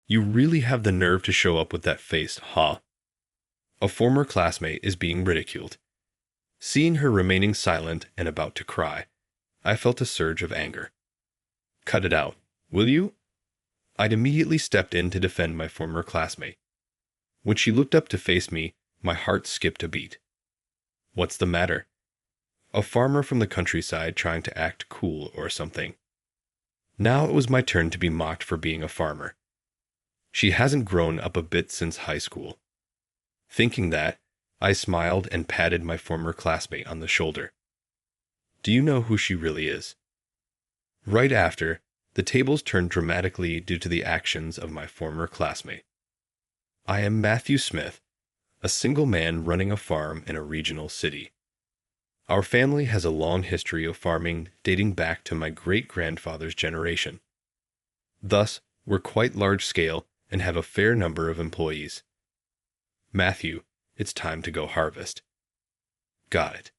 You really have the nerve to show up with that face, huh? A former classmate is being ridiculed. Seeing her remaining silent and about to cry, I felt a surge of anger. Cut it out, will you? I'd immediately stepped in to defend my former classmate. When she looked up to face me, my heart skipped a beat. What's the matter? A farmer from the countryside trying to act cool or something. Now it was my turn to be mocked for being a farmer. She hasn't grown up a bit since high school. Thinking that, I smiled and patted my former classmate on the shoulder. Do you know who she really is? Right after, the tables turned dramatically due to the actions of my former classmate. I am Matthew Smith, a single man running a farm in a regional city. Our family has a long history of farming dating back to my great-grandfather's generation. Thus, we're quite large-scale and have a fair number of employees. Matthew, it's time to go harvest. Got it.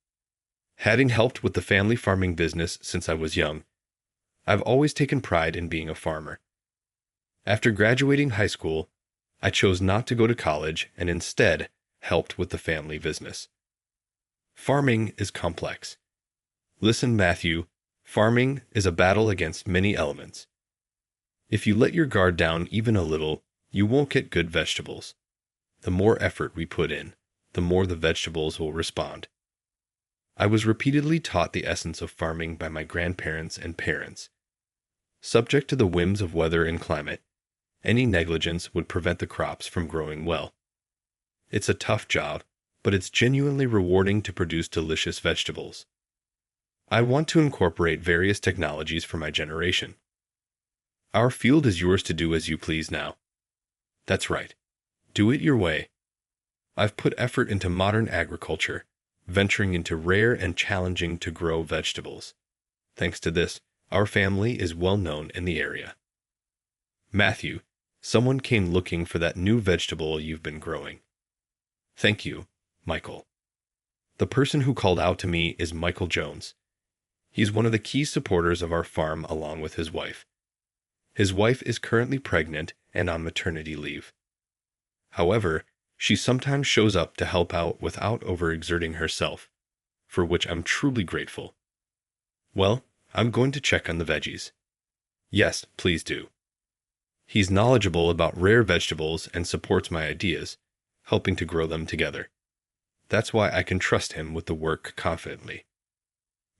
Having helped with the family farming business since I was young, I've always taken pride in being a farmer. After graduating high school, I chose not to go to college and instead helped with the family business. Farming is complex. Listen, Matthew, farming is a battle against many elements. If you let your guard down even a little, you won't get good vegetables. The more effort we put in, the more the vegetables will respond. I was repeatedly taught the essence of farming by my grandparents and parents. Subject to the whims of weather and climate, any negligence would prevent the crops from growing well. It's a tough job, but it's genuinely rewarding to produce delicious vegetables. I want to incorporate various technologies for my generation. Our field is yours to do as you please now. That's right. Do it your way. I've put effort into modern agriculture, venturing into rare and challenging to grow vegetables. Thanks to this, our family is well known in the area. Matthew, someone came looking for that new vegetable you've been growing. Thank you, Michael. The person who called out to me is Michael Jones. He's one of the key supporters of our farm along with his wife. His wife is currently pregnant and on maternity leave. However, she sometimes shows up to help out without overexerting herself, for which I'm truly grateful. Well, I'm going to check on the veggies. Yes, please do. He's knowledgeable about rare vegetables and supports my ideas, helping to grow them together. That's why I can trust him with the work confidently.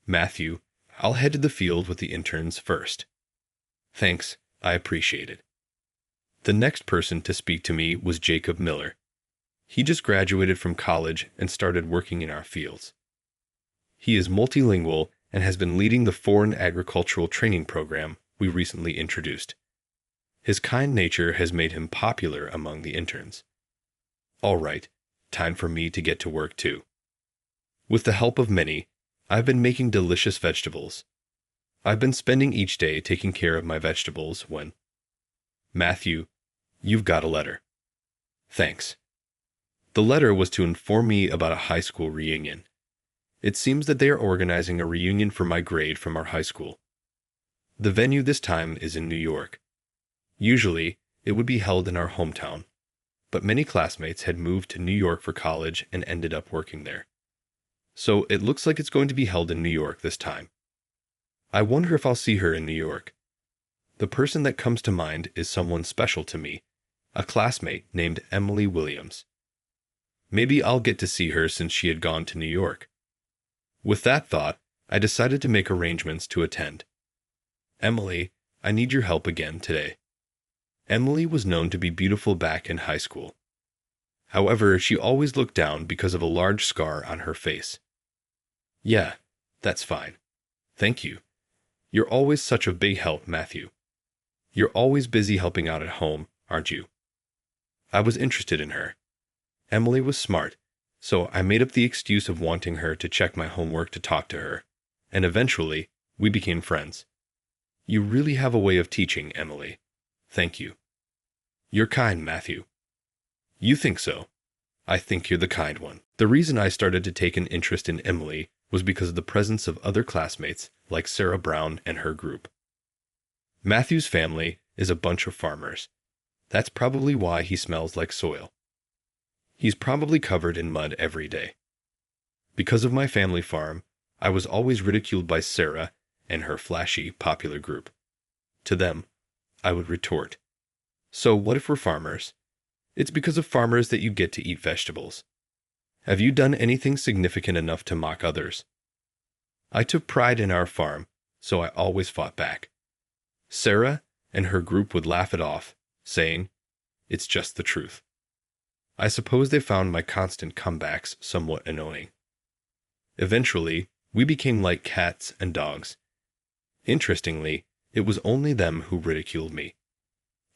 Matthew, I'll head to the field with the interns first. Thanks, I appreciate it. The next person to speak to me was Jacob Miller. He just graduated from college and started working in our fields. He is multilingual and has been leading the foreign agricultural training program we recently introduced. His kind nature has made him popular among the interns. All right, time for me to get to work too. With the help of many, I've been making delicious vegetables. I've been spending each day taking care of my vegetables when... Matthew, you've got a letter. Thanks. The letter was to inform me about a high school reunion. It seems that they are organizing a reunion for my grade from our high school. The venue this time is in New York. Usually, it would be held in our hometown, but many classmates had moved to New York for college and ended up working there. So it looks like it's going to be held in New York this time. I wonder if I'll see her in New York. The person that comes to mind is someone special to me, a classmate named Emily Williams. Maybe I'll get to see her since she had gone to New York. With that thought, I decided to make arrangements to attend. Emily, I need your help again today. Emily was known to be beautiful back in high school. However, she always looked down because of a large scar on her face. Yeah, that's fine. Thank you. You're always such a big help, Matthew. You're always busy helping out at home, aren't you? I was interested in her. Emily was smart, so I made up the excuse of wanting her to check my homework to talk to her, and eventually, we became friends. You really have a way of teaching, Emily. Thank you. You're kind, Matthew. You think so? I think you're the kind one. The reason I started to take an interest in Emily was because of the presence of other classmates like Sarah Brown and her group. Matthew's family is a bunch of farmers. That's probably why he smells like soil. He's probably covered in mud every day. Because of my family farm, I was always ridiculed by Sarah and her flashy, popular group. To them, I would retort, "So what if we're farmers? It's because of farmers that you get to eat vegetables. Have you done anything significant enough to mock others?" I took pride in our farm, so I always fought back. Sarah and her group would laugh it off, saying, "It's just the truth." I suppose they found my constant comebacks somewhat annoying. Eventually, we became like cats and dogs. Interestingly, it was only them who ridiculed me.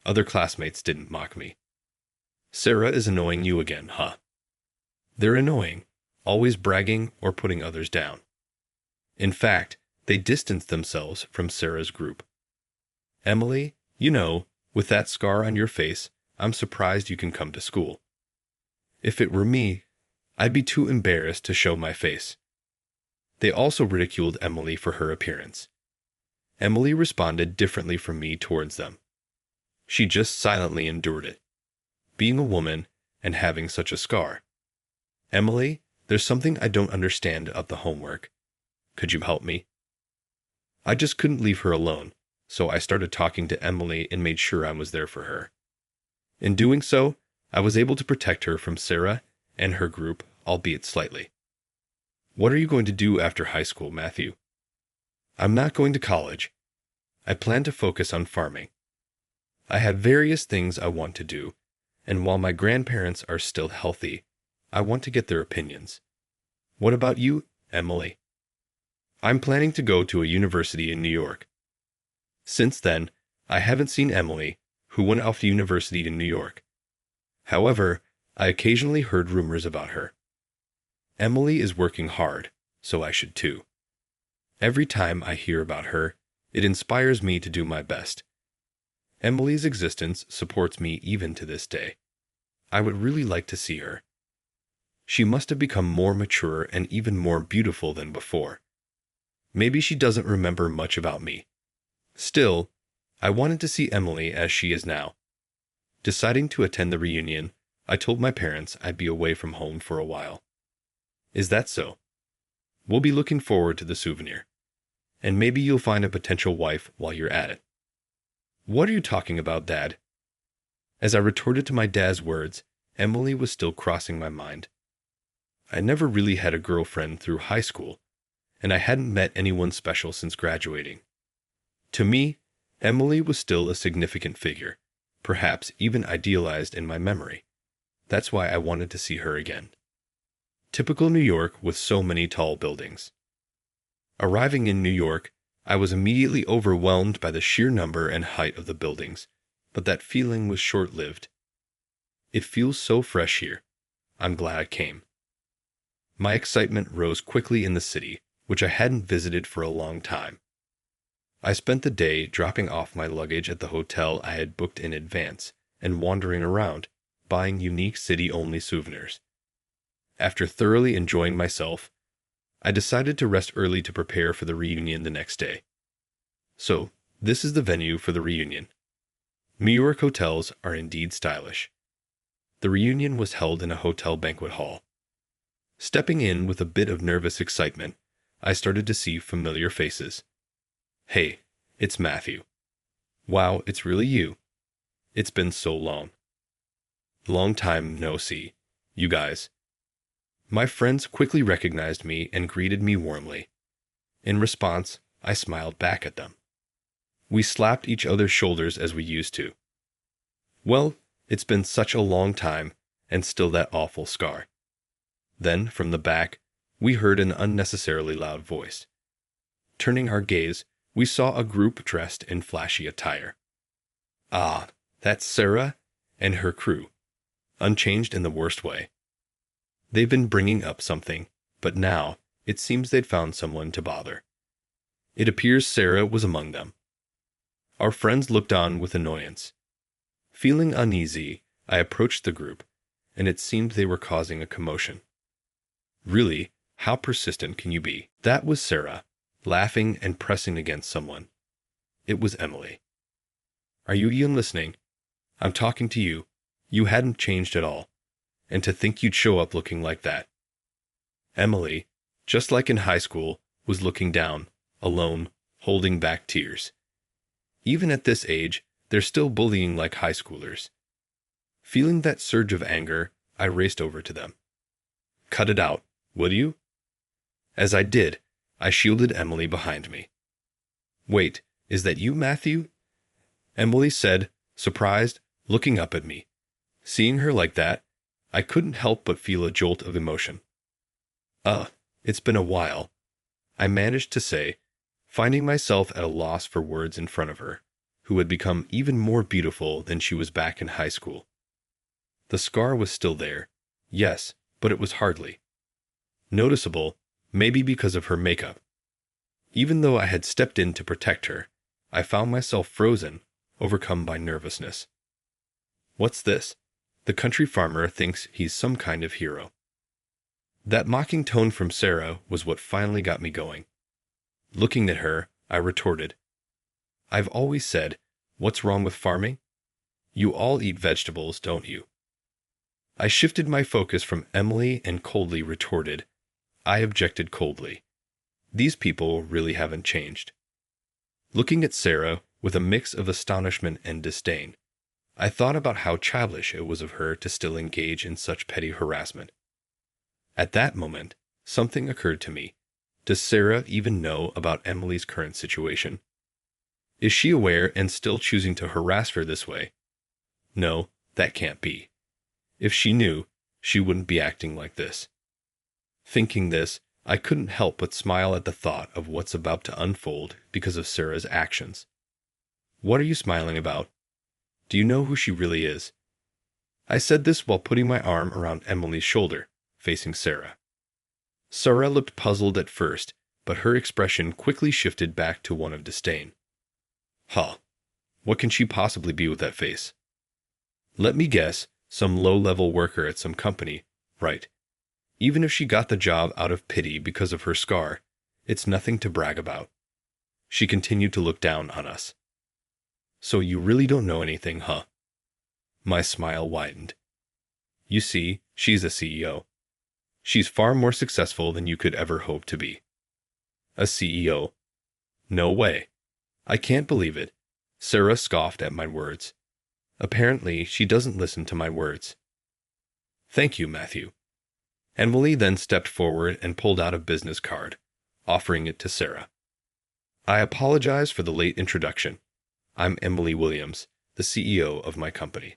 Other classmates didn't mock me. "Sarah is annoying you again, huh?" They're annoying, always bragging or putting others down. In fact, they distanced themselves from Sarah's group. "Emily, you know, with that scar on your face, I'm surprised you can come to school." If it were me, I'd be too embarrassed to show my face. They also ridiculed Emily for her appearance. Emily responded differently from me towards them. She just silently endured it. Being a woman and having such a scar. "Emily, there's something I don't understand about the homework. Could you help me?" I just couldn't leave her alone, so I started talking to Emily and made sure I was there for her. In doing so, I was able to protect her from Sarah and her group, albeit slightly. "What are you going to do after high school, Matthew?" "I'm not going to college. I plan to focus on farming. I have various things I want to do, and while my grandparents are still healthy, I want to get their opinions. What about you, Emily?" "I'm planning to go to a university in New York." Since then, I haven't seen Emily, who went off to university in New York. However, I occasionally heard rumors about her. Emily is working hard, so I should too. Every time I hear about her, it inspires me to do my best. Emily's existence supports me even to this day. I would really like to see her. She must have become more mature and even more beautiful than before. Maybe she doesn't remember much about me. Still, I wanted to see Emily as she is now. Deciding to attend the reunion, I told my parents I'd be away from home for a while. "Is that so? We'll be looking forward to the souvenir. And maybe you'll find a potential wife while you're at it." "What are you talking about, Dad?" As I retorted to my dad's words, Emily was still crossing my mind. I never really had a girlfriend through high school, and I hadn't met anyone special since graduating. To me, Emily was still a significant figure, perhaps even idealized in my memory. That's why I wanted to see her again. Typical New York with so many tall buildings. Arriving in New York, I was immediately overwhelmed by the sheer number and height of the buildings, but that feeling was short-lived. It feels so fresh here. I'm glad I came. My excitement rose quickly in the city, which I hadn't visited for a long time. I spent the day dropping off my luggage at the hotel I had booked in advance and wandering around, buying unique city-only souvenirs. After thoroughly enjoying myself, I decided to rest early to prepare for the reunion the next day. So, this is the venue for the reunion. New York hotels are indeed stylish. The reunion was held in a hotel banquet hall. Stepping in with a bit of nervous excitement, I started to see familiar faces. "Hey, it's Matthew. Wow, it's really you. It's been so long. Long time no see, you guys." My friends quickly recognized me and greeted me warmly. In response, I smiled back at them. We slapped each other's shoulders as we used to. "Well, it's been such a long time, and still that awful scar." Then, from the back, we heard an unnecessarily loud voice. Turning our gaze, we saw a group dressed in flashy attire. Ah, that's Sarah and her crew, unchanged in the worst way. They've been bringing up something, but now it seems they'd found someone to bother. It appears Sarah was among them. Our friends looked on with annoyance. Feeling uneasy, I approached the group, and it seemed they were causing a commotion. Really, how persistent can you be? That was Sarah, laughing and pressing against someone. It was Emily. "Are you even listening? I'm talking to you. You hadn't changed at all. And to think you'd show up looking like that. Emily, just like in high school, was looking down, alone, holding back tears. Even at this age, they're still bullying like high schoolers. Feeling that surge of anger, I raced over to them. Cut it out, will you? As I did, I shielded Emily behind me. Wait, is that you, Matthew? Emily said, surprised, looking up at me. Seeing her like that, I couldn't help but feel a jolt of emotion. It's been a while, I managed to say, finding myself at a loss for words in front of her, who had become even more beautiful than she was back in high school. The scar was still there, yes, but it was hardly noticeable, maybe because of her makeup. Even though I had stepped in to protect her, I found myself frozen, overcome by nervousness. What's this? The country farmer thinks he's some kind of hero. That mocking tone from Sarah was what finally got me going. Looking at her, I retorted, I've always said, what's wrong with farming? You all eat vegetables, don't you? I shifted my focus from Emily and coldly retorted, I objected coldly. These people really haven't changed. Looking at Sarah with a mix of astonishment and disdain, I thought about how childish it was of her to still engage in such petty harassment. At that moment, something occurred to me. Does Sarah even know about Emily's current situation? Is she aware and still choosing to harass her this way? No, that can't be. If she knew, she wouldn't be acting like this. Thinking this, I couldn't help but smile at the thought of what's about to unfold because of Sarah's actions. What are you smiling about? Do you know who she really is? I said this while putting my arm around Emily's shoulder, facing Sarah. Sarah looked puzzled at first, but her expression quickly shifted back to one of disdain. What can she possibly be with that face? Let me guess, some low-level worker at some company, right? Even if she got the job out of pity because of her scar, it's nothing to brag about. She continued to look down on us. So you really don't know anything, huh? My smile widened. You see, she's a CEO. She's far more successful than you could ever hope to be. A CEO? No way. I can't believe it. Sarah scoffed at my words. Apparently, she doesn't listen to my words. Thank you, Matthew. Emily then stepped forward and pulled out a business card, offering it to Sarah. I apologize for the late introduction. I'm Emily Williams, the CEO of my company.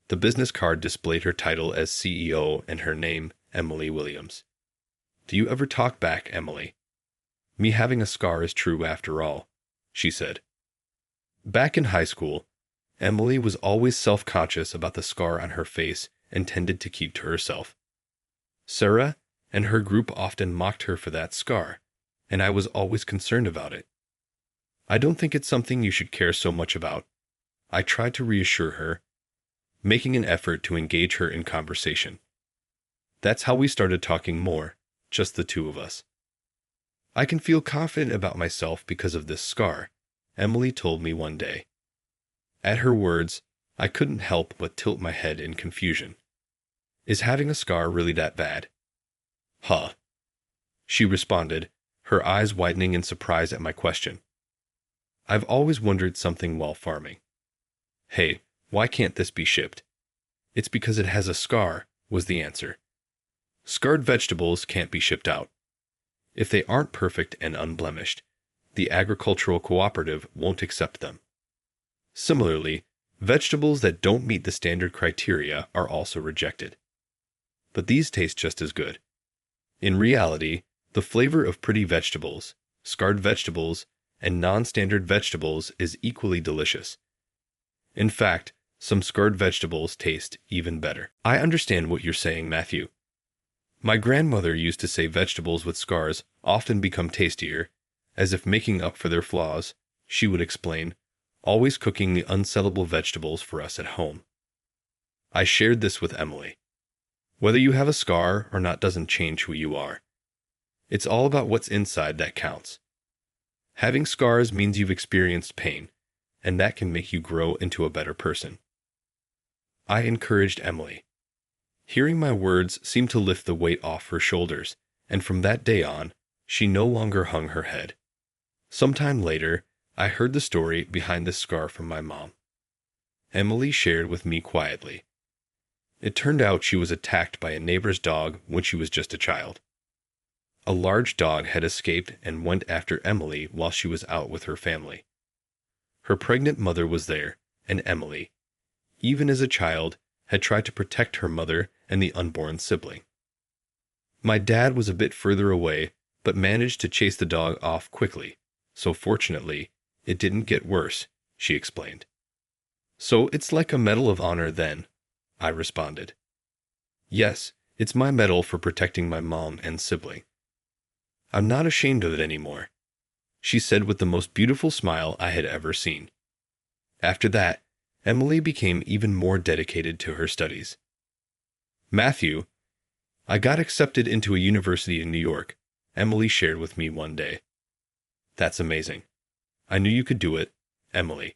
The business card displayed her title as CEO and her name, Emily Williams. Do you ever talk back, Emily? Me having a scar is true after all, she said. Back in high school, Emily was always self-conscious about the scar on her face and tended to keep to herself. Sarah and her group often mocked her for that scar, and I was always concerned about it. I don't think it's something you should care so much about. I tried to reassure her, making an effort to engage her in conversation. That's how we started talking more, just the two of us. I can feel confident about myself because of this scar, Emily told me one day. At her words, I couldn't help but tilt my head in confusion. Is having a scar really that bad? She responded, her eyes widening in surprise at my question. I've always wondered something while farming. Hey, why can't this be shipped? It's because it has a scar, was the answer. Scarred vegetables can't be shipped out. If they aren't perfect and unblemished, the agricultural cooperative won't accept them. Similarly, vegetables that don't meet the standard criteria are also rejected. But these taste just as good. In reality, the flavor of pretty vegetables, scarred vegetables, and non-standard vegetables is equally delicious. In fact, some scarred vegetables taste even better. I understand what you're saying, Matthew. My grandmother used to say vegetables with scars often become tastier, as if making up for their flaws, she would explain, always cooking the unsellable vegetables for us at home. I shared this with Emily. Whether you have a scar or not doesn't change who you are. It's all about what's inside that counts. Having scars means you've experienced pain, and that can make you grow into a better person. I encouraged Emily. Hearing my words seemed to lift the weight off her shoulders, and from that day on, she no longer hung her head. Sometime later, I heard the story behind this scar from my mom. Emily shared with me quietly. It turned out she was attacked by a neighbor's dog when she was just a child. A large dog had escaped and went after Emily while she was out with her family. Her pregnant mother was there, and Emily, even as a child, had tried to protect her mother and the unborn sibling. My dad was a bit further away, but managed to chase the dog off quickly, so fortunately, it didn't get worse, she explained. So it's like a medal of honor then, I responded. Yes, it's my medal for protecting my mom and sibling. I'm not ashamed of it anymore, she said with the most beautiful smile I had ever seen. After that, Emily became even more dedicated to her studies. Matthew, I got accepted into a university in New York, Emily shared with me one day. That's amazing. I knew you could do it, Emily.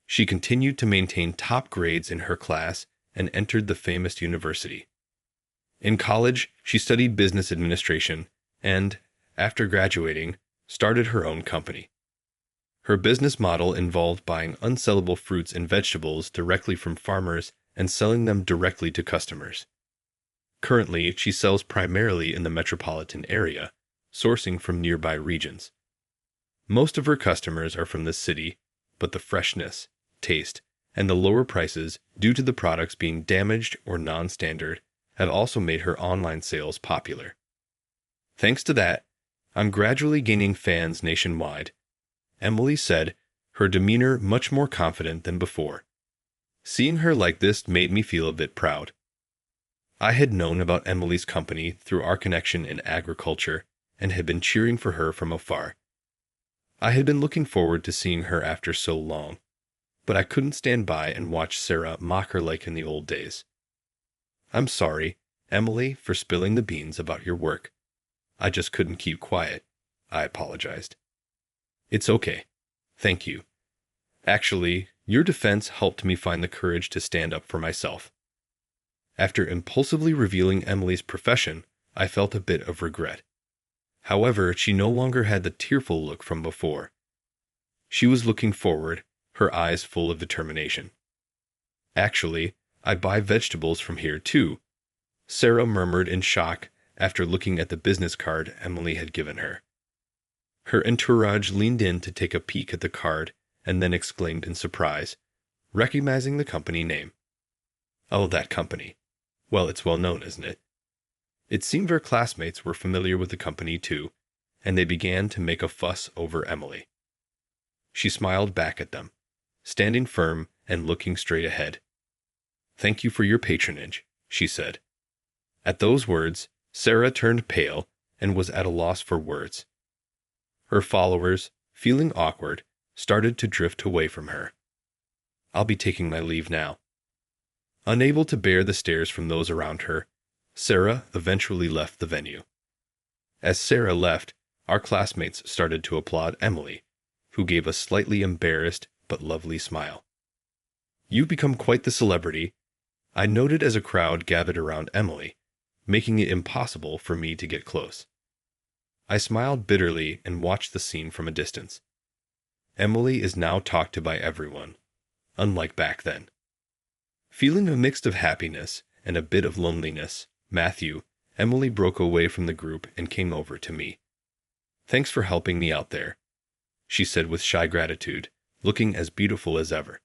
She continued to maintain top grades in her class and entered the famous university. In college, she studied business administration and, after graduating, started her own company. Her business model involved buying unsellable fruits and vegetables directly from farmers and selling them directly to customers. Currently, she sells primarily in the metropolitan area, sourcing from nearby regions. Most of her customers are from the city, but the freshness, taste, and the lower prices due to the products being damaged or non-standard have also made her online sales popular. Thanks to that, I'm gradually gaining fans nationwide, Emily said, her demeanor much more confident than before. Seeing her like this made me feel a bit proud. I had known about Emily's company through our connection in agriculture and had been cheering for her from afar. I had been looking forward to seeing her after so long, but I couldn't stand by and watch Sarah mock her like in the old days. I'm sorry, Emily, for spilling the beans about your work. I just couldn't keep quiet, I apologized. It's okay. Thank you. Actually, your defense helped me find the courage to stand up for myself. After impulsively revealing Emily's profession, I felt a bit of regret. However, she no longer had the tearful look from before. She was looking forward, her eyes full of determination. Actually, I buy vegetables from here too, Sarah murmured in shock after looking at the business card Emily had given her. Her entourage leaned in to take a peek at the card and then exclaimed in surprise, recognizing the company name. Oh, that company. Well, it's well known, isn't it? It seemed her classmates were familiar with the company too, and they began to make a fuss over Emily. She smiled back at them, standing firm and looking straight ahead. Thank you for your patronage, she said. At those words, Sarah turned pale and was at a loss for words. Her followers, feeling awkward, started to drift away from her. I'll be taking my leave now. Unable to bear the stares from those around her, Sarah eventually left the venue. As Sarah left, our classmates started to applaud Emily, who gave a slightly embarrassed but lovely smile. You've become quite the celebrity, I noted as a crowd gathered around Emily, making it impossible for me to get close. I smiled bitterly and watched the scene from a distance. Emily is now talked to by everyone, unlike back then. Feeling a mix of happiness and a bit of loneliness, Emily broke away from the group and came over to me. Thanks for helping me out there, she said with shy gratitude, looking as beautiful as ever.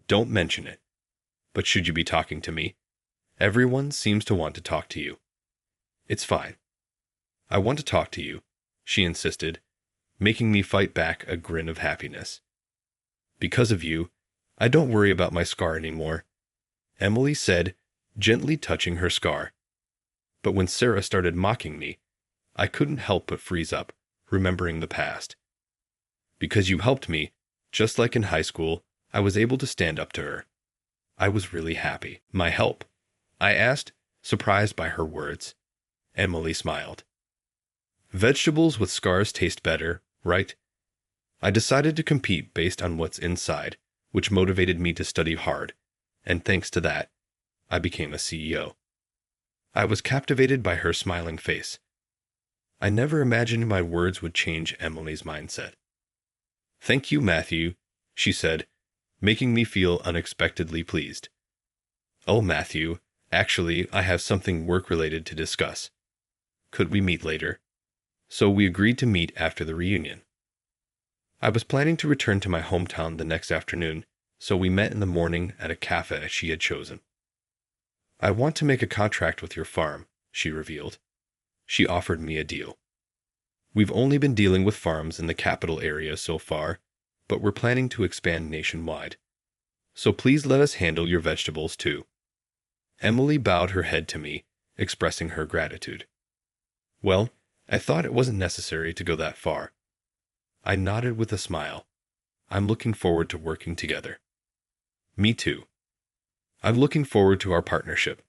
Don't mention it. But should you be talking to me? Everyone seems to want to talk to you. It's fine. I want to talk to you, she insisted, making me fight back a grin of happiness. Because of you, I don't worry about my scar anymore, Emily said, gently touching her scar. But when Sarah started mocking me, I couldn't help but freeze up, remembering the past. Because you helped me, just like in high school, I was able to stand up to her. I was really happy. My help? I asked, surprised by her words. Emily smiled. Vegetables with scars taste better, right? I decided to compete based on what's inside, which motivated me to study hard, and thanks to that, I became a CEO. I was captivated by her smiling face. I never imagined my words would change Emily's mindset. "Thank you, Matthew," she said, making me feel unexpectedly pleased. "Oh, Matthew, actually, I have something work-related to discuss. Could we meet later?" So we agreed to meet after the reunion. I was planning to return to my hometown the next afternoon, so we met in the morning at a cafe she had chosen. "I want to make a contract with your farm," she revealed. She offered me a deal. "We've only been dealing with farms in the capital area so far, but we're planning to expand nationwide. So please let us handle your vegetables too." Emily bowed her head to me, expressing her gratitude. Well, I thought it wasn't necessary to go that far. I nodded with a smile. "I'm looking forward to working together." "Me too." "I'm looking forward to our partnership."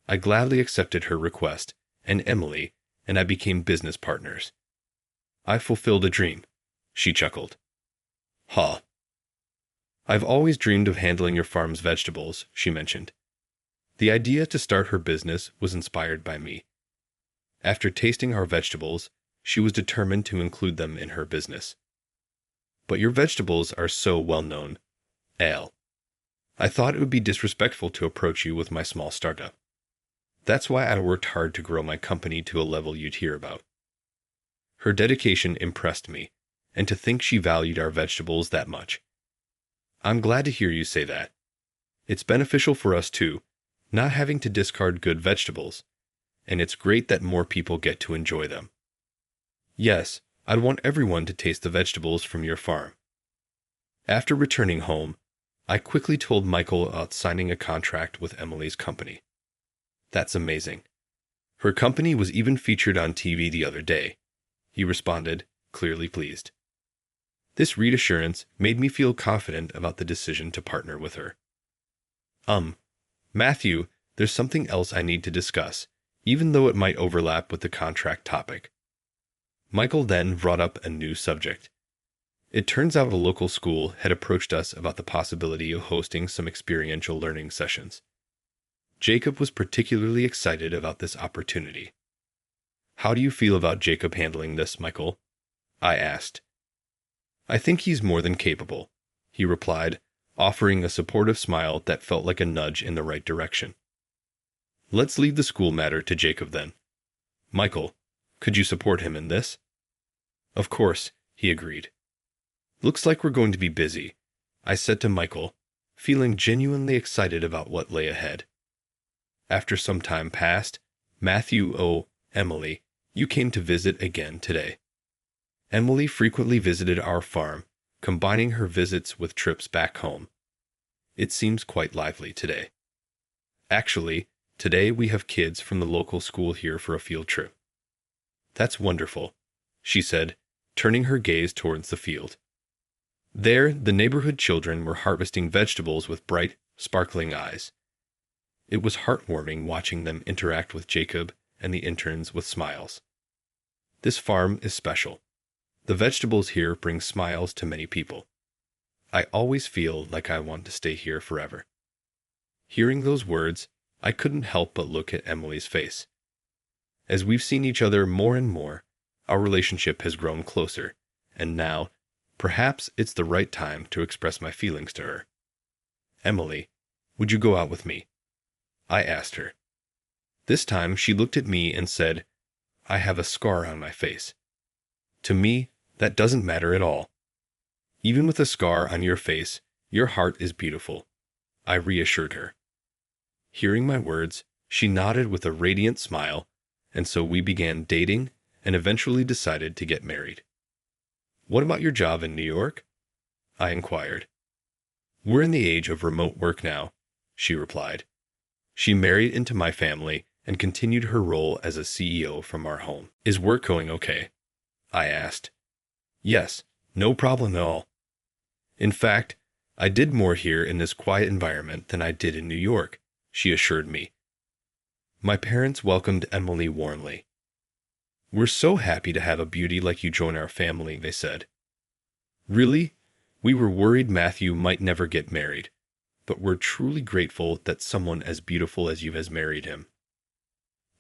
I gladly accepted her request, and Emily and I became business partners. "I fulfilled a dream," she chuckled. "Huh." "I've always dreamed of handling your farm's vegetables," she mentioned. The idea to start her business was inspired by me. After tasting our vegetables, she was determined to include them in her business. "But your vegetables are so well known, Al. I thought it would be disrespectful to approach you with my small startup. That's why I worked hard to grow my company to a level you'd hear about." Her dedication impressed me, and to think she valued our vegetables that much. "I'm glad to hear you say that. It's beneficial for us too, not having to discard good vegetables, and it's great that more people get to enjoy them. Yes, I'd want everyone to taste the vegetables from your farm." After returning home, I quickly told Michael about signing a contract with Emily's company. "That's amazing. Her company was even featured on TV the other day," he responded, clearly pleased. This reassurance made me feel confident about the decision to partner with her. Matthew, there's something else I need to discuss, even though it might overlap with the contract topic." Michael then brought up a new subject. It turns out a local school had approached us about the possibility of hosting some experiential learning sessions. Jacob was particularly excited about this opportunity. "How do you feel about Jacob handling this, Michael?" I asked. "I think he's more than capable," he replied, offering a supportive smile that felt like a nudge in the right direction. "Let's leave the school matter to Jacob then. Michael, could you support him in this?" "Of course," he agreed. "Looks like we're going to be busy," I said to Michael, feeling genuinely excited about what lay ahead. After some time passed, Matthew, Emily, you came to visit again today. Emily frequently visited our farm, combining her visits with trips back home. It seems quite lively today. Actually, today we have kids from the local school here for a field trip." "That's wonderful," she said, turning her gaze towards the field. There, the neighborhood children were harvesting vegetables with bright, sparkling eyes. It was heartwarming watching them interact with Jacob and the interns with smiles. This farm is special. The vegetables here bring smiles to many people. I always feel like I want to stay here forever." Hearing those words, I couldn't help but look at Emily's face. As we've seen each other more and more, our relationship has grown closer, and now, perhaps it's the right time to express my feelings to her. "Emily, would you go out with me?" I asked her. This time she looked at me and said, "I have a scar on my face. To me, that doesn't matter at all. Even with a scar on your face, your heart is beautiful," I reassured her. Hearing my words, she nodded with a radiant smile, and so we began dating and eventually decided to get married. "What about your job in New York?" I inquired. "We're in the age of remote work now," she replied. She married into my family and continued her role as a CEO from our home. "Is work going okay?" I asked. "Yes, no problem at all. In fact, I did more here in this quiet environment than I did in New York," she assured me. My parents welcomed Emily warmly. "We're so happy to have a beauty like you join our family," they said. "Really? We were worried Matthew might never get married, but we're truly grateful that someone as beautiful as you has married him."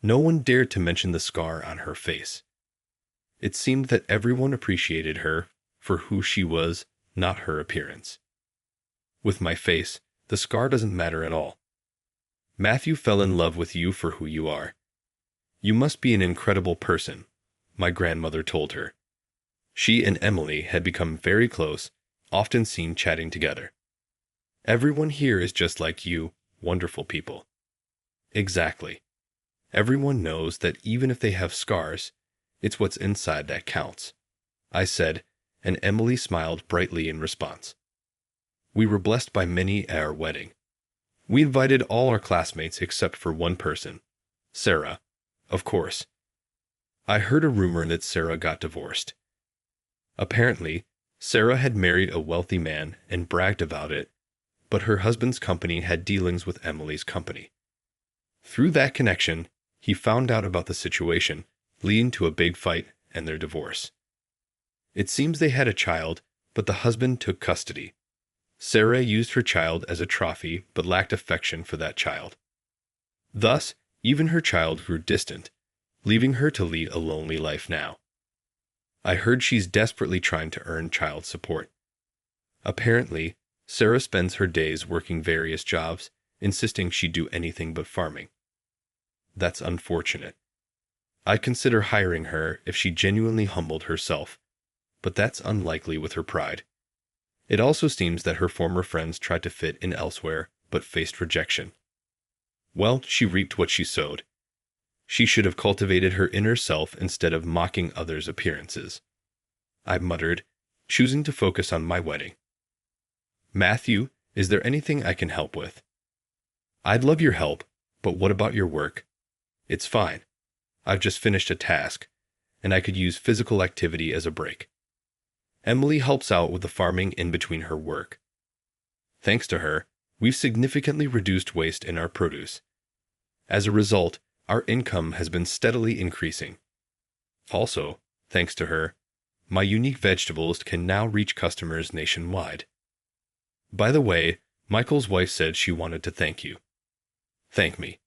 No one dared to mention the scar on her face. It seemed that everyone appreciated her for who she was, not her appearance. With my face, the scar doesn't matter at all. Matthew fell in love with you for who you are. You must be an incredible person, my grandmother told her. She and Emily had become very close, often seen chatting together. Everyone here is just like you, wonderful people. Exactly. Everyone knows that even if they have scars, it's what's inside that counts, I said, and Emily smiled brightly in response. We were blessed by many at our wedding. We invited all our classmates except for one person, Sarah, of course. I heard a rumor that Sarah got divorced. Apparently, Sarah had married a wealthy man and bragged about it, but her husband's company had dealings with Emily's company. Through that connection, he found out about the situation, leading to a big fight and their divorce. It seems they had a child, but the husband took custody. Sarah used her child as a trophy but lacked affection for that child. Thus, even her child grew distant, leaving her to lead a lonely life now. I heard she's desperately trying to earn child support. Apparently, Sarah spends her days working various jobs, insisting she do anything but farming. That's unfortunate. I consider hiring her if she genuinely humbled herself, but that's unlikely with her pride. It also seems that her former friends tried to fit in elsewhere, but faced rejection. Well, she reaped what she sowed. She should have cultivated her inner self instead of mocking others' appearances. I muttered, choosing to focus on my wedding. Matthew, is there anything I can help with? I'd love your help, but what about your work? It's fine. I've just finished a task, and I could use physical activity as a break. Emily helps out with the farming in between her work. Thanks to her, we've significantly reduced waste in our produce. As a result, our income has been steadily increasing. Also, thanks to her, my unique vegetables can now reach customers nationwide. By the way, Michael's wife said she wanted to thank you. Thank me.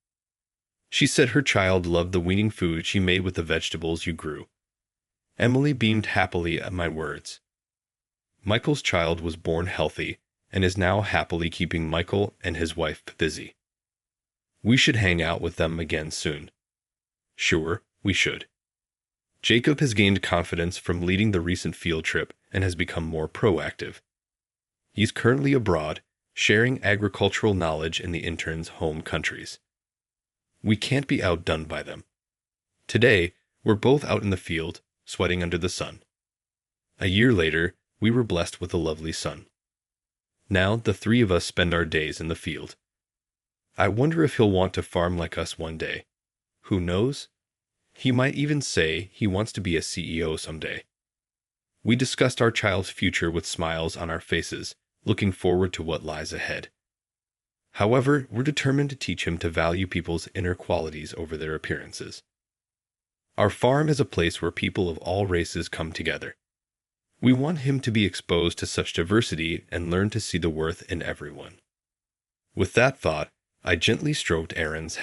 She said her child loved the weaning food she made with the vegetables you grew. Emily beamed happily at my words. Michael's child was born healthy and is now happily keeping Michael and his wife busy. We should hang out with them again soon. Sure, we should. Jacob has gained confidence from leading the recent field trip and has become more proactive. He's currently abroad, sharing agricultural knowledge in the interns' home countries. We can't be outdone by them. Today, we're both out in the field, sweating under the sun. A year later, we were blessed with a lovely son. Now, the three of us spend our days in the field. I wonder if he'll want to farm like us one day. Who knows? He might even say he wants to be a CEO someday. We discussed our child's future with smiles on our faces, looking forward to what lies ahead. However, we're determined to teach him to value people's inner qualities over their appearances. Our farm is a place where people of all races come together. We want him to be exposed to such diversity and learn to see the worth in everyone. With that thought, I gently stroked Aaron's head.